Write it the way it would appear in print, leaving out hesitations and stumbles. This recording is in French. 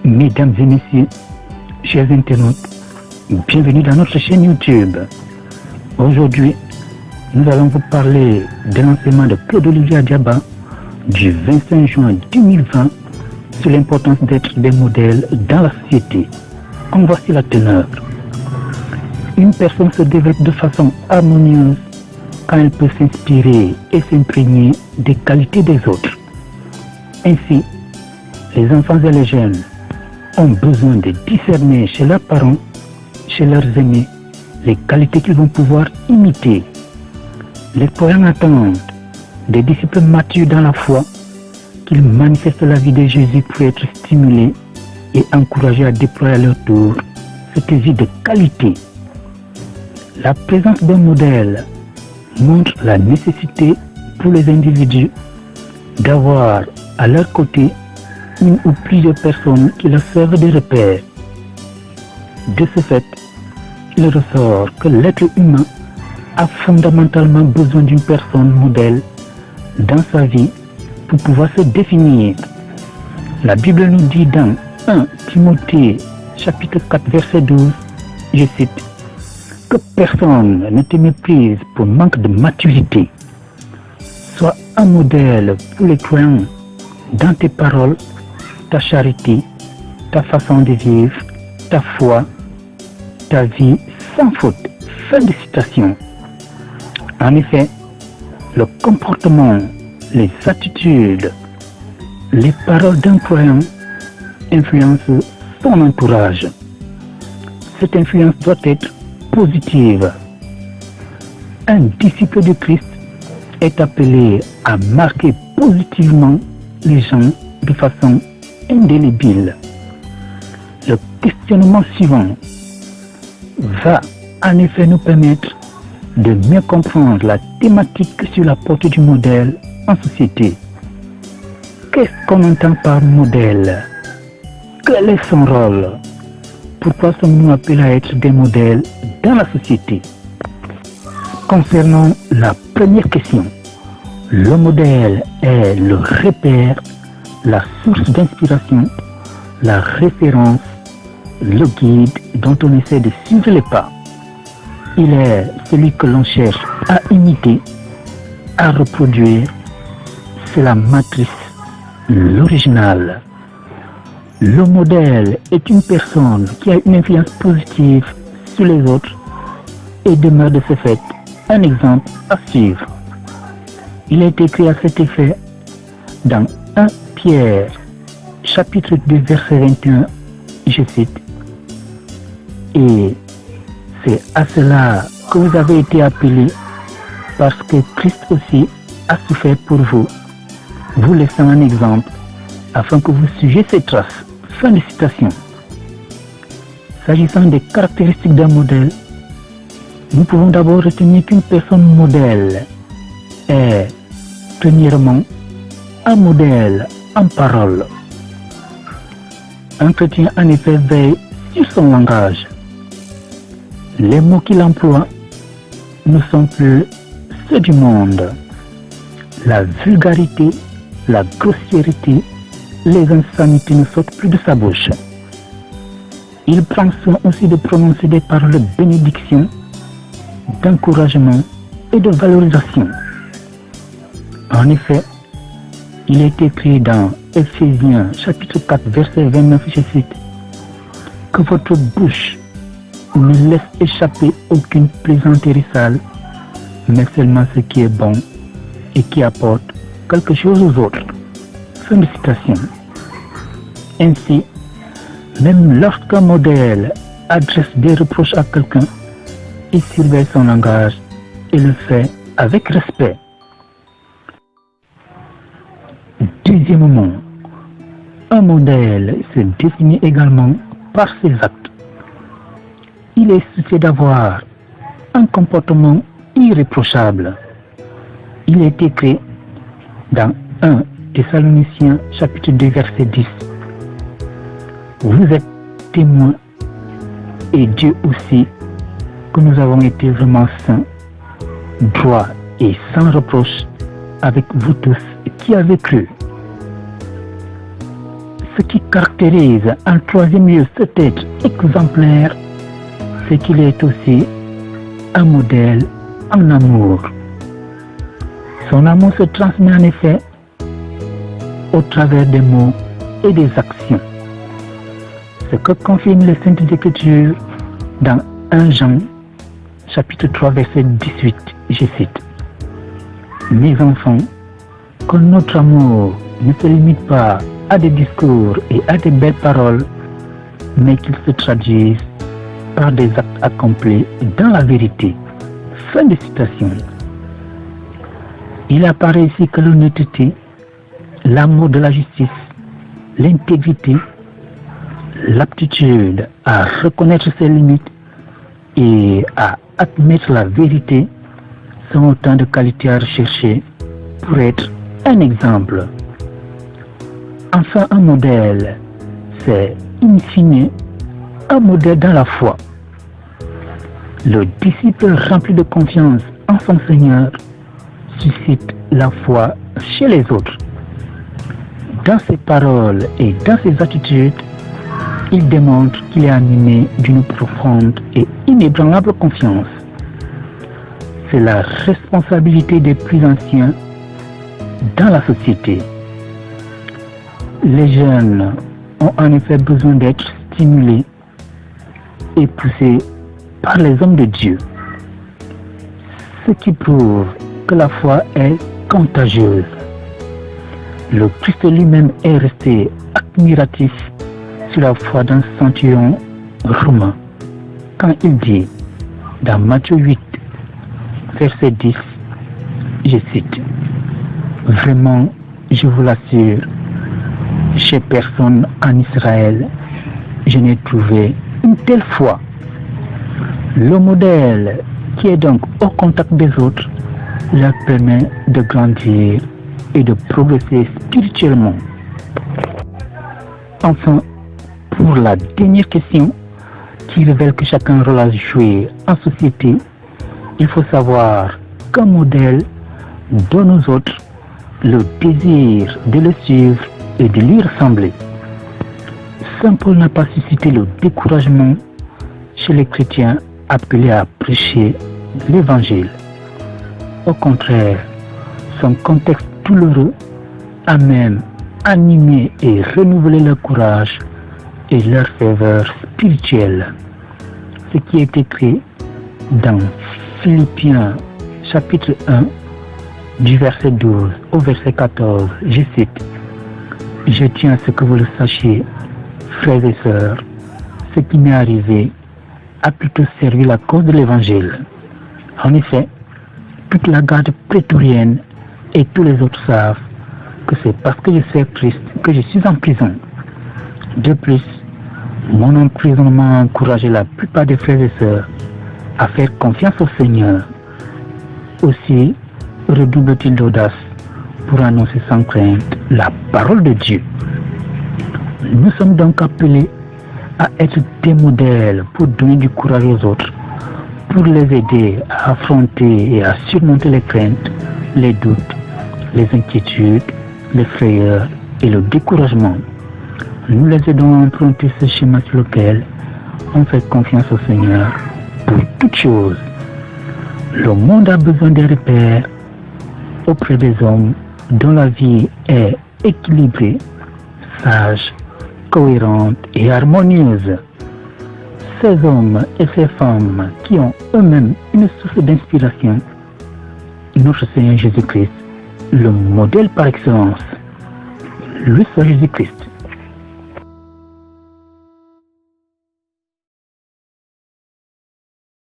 Mesdames et messieurs, chers internautes, bienvenue dans notre chaîne YouTube. Aujourd'hui, nous allons vous parler de l'enseignement de Claude-Olivier Adiaba du 25 juin 2020 sur l'importance d'être des modèles dans la société. En voici la teneur. Une personne se développe de façon harmonieuse quand elle peut s'inspirer et s'imprégner des qualités des autres. Ainsi, les enfants et les jeunes ont besoin de discerner chez leurs parents, chez leurs aînés, les qualités qu'ils vont pouvoir imiter. Les croyants attendent des disciples matures dans la foi qu'ils manifestent la vie de Jésus pour être stimulés et encouragés à déployer à leur tour cette vie de qualité. La présence d'un modèle montre la nécessité pour les individus d'avoir à leur côté une ou plusieurs personnes qui leur servent de repères. De ce fait, il ressort que l'être humain a fondamentalement besoin d'une personne modèle dans sa vie pour pouvoir se définir. La Bible nous dit dans 1 Timothée chapitre 4 verset 12, je cite, que personne ne te méprise pour manque de maturité. Sois un modèle pour les croyants dans tes paroles, ta charité, ta façon de vivre, ta foi, ta vie sans faute. Fin de citation. En effet, le comportement, les attitudes, les paroles d'un croyant influencent son entourage. Cette influence doit être positive. Un disciple de Christ est appelé à marquer positivement les gens de façon indélébile. Le questionnement suivant va en effet nous permettre de mieux comprendre la thématique sur la portée du modèle en société. Qu'est-ce qu'on entend par modèle? Quel est son rôle? Pourquoi sommes-nous appelés à être des modèles dans la société? Concernant la première question, le modèle est le repère, la source d'inspiration, la référence, le guide dont on essaie de suivre les pas. Il est celui que l'on cherche à imiter, à reproduire. C'est la matrice, l'original. Le modèle est une personne qui a une influence positive sur les autres et demeure de ce fait un exemple à suivre. Il est écrit à cet effet dans 1 Pierre, chapitre 2, verset 21, je cite, et c'est à cela que vous avez été appelés, parce que Christ aussi a souffert pour vous, vous laissant un exemple, afin que vous suiviez ses traces. Fin de citation. S'agissant des caractéristiques d'un modèle, nous pouvons d'abord retenir qu'une personne modèle est, premièrement, un modèle en parole. Un chrétien en effet veille sur son langage. Les mots qu'il emploie ne sont plus ceux du monde. La vulgarité, la grossièreté, les insanités ne sortent plus de sa bouche. Il prend soin aussi de prononcer des paroles de bénédiction, d'encouragement et de valorisation. En effet, il est écrit dans Ephésiens chapitre 4 verset 29, je cite, que votre bouche ne laisse échapper aucune plaisanterie sale, mais seulement ce qui est bon et qui apporte quelque chose aux autres. Fin de citation. Ainsi, même lorsqu'un modèle adresse des reproches à quelqu'un, il surveille son langage et le fait avec respect. Deuxièmement, un modèle se définit également par ses actes. Il est soucieux d'avoir un comportement irréprochable. Il est écrit dans 1 Thessaloniciens chapitre 2 verset 10. Vous êtes témoins, et Dieu aussi, que nous avons été vraiment saints, droits et sans reproche avec vous tous qui avez cru. Ce qui caractérise en troisième lieu cet être exemplaire, c'est qu'il est aussi un modèle en amour. Son amour se transmet en effet au travers des mots et des actions. Ce que confirme les Saintes Écritures dans 1 Jean, chapitre 3, verset 18, je cite. « Mes enfants, que notre amour ne se limite pas à des discours et à des belles paroles, mais qu'il se traduise par des actes accomplis dans la vérité. » Fin de citation. Il apparaît ici que l'honnêteté, l'amour de la justice, l'intégrité, l'aptitude à reconnaître ses limites et à admettre la vérité sont autant de qualités à rechercher pour être un exemple. Enfin, un modèle, c'est in fine un modèle dans la foi. Le disciple rempli de confiance en son Seigneur suscite la foi chez les autres. Dans ses paroles et dans ses attitudes, il démontre qu'il est animé d'une profonde et inébranlable confiance. C'est la responsabilité des plus anciens dans la société. Les jeunes ont en effet besoin d'être stimulés et poussés par les hommes de Dieu, ce qui prouve que la foi est contagieuse. Le Christ lui-même est resté admiratif sur la foi d'un centurion romain quand il dit dans Matthieu 8, verset 10, je cite, « Vraiment, je vous l'assure, chez personne en Israël, je n'ai trouvé une telle foi. » Le modèle qui est donc au contact des autres leur permet de grandir et de progresser spirituellement. Enfin, pour la dernière question qui révèle que chacun a un rôle à jouer en société, il faut savoir qu'un modèle donne aux autres le désir de le suivre et de lui ressembler. Saint Paul n'a pas suscité le découragement chez les chrétiens appelés à prêcher l'Évangile. Au contraire, son contexte douloureux a même animé et renouvelé leur courage et leur ferveur spirituelle. Ce qui est écrit dans Philippiens chapitre 1 du verset 12 au verset 14, je cite, « Je tiens à ce que vous le sachiez, frères et sœurs, ce qui m'est arrivé a plutôt servi la cause de l'Évangile. En effet, toute la garde prétorienne et tous les autres savent que c'est parce que je sers Christ que je suis en prison. De plus, mon emprisonnement a encouragé la plupart des frères et sœurs à faire confiance au Seigneur. Aussi redouble-t-il d'audace pour annoncer sans crainte la parole de Dieu. » Nous sommes donc appelés à être des modèles pour donner du courage aux autres, pour les aider à affronter et à surmonter les craintes, les doutes, les inquiétudes, les frayeurs et le découragement. Nous les aidons à emprunter ce schéma sur lequel on fait confiance au Seigneur pour toutes choses. Le monde a besoin des repères auprès des hommes dont la vie est équilibrée, sage, cohérente et harmonieuse. Ces hommes et ces femmes qui ont eux-mêmes une source d'inspiration, notre Seigneur Jésus-Christ, le modèle par excellence. Lui soit Jésus-Christ.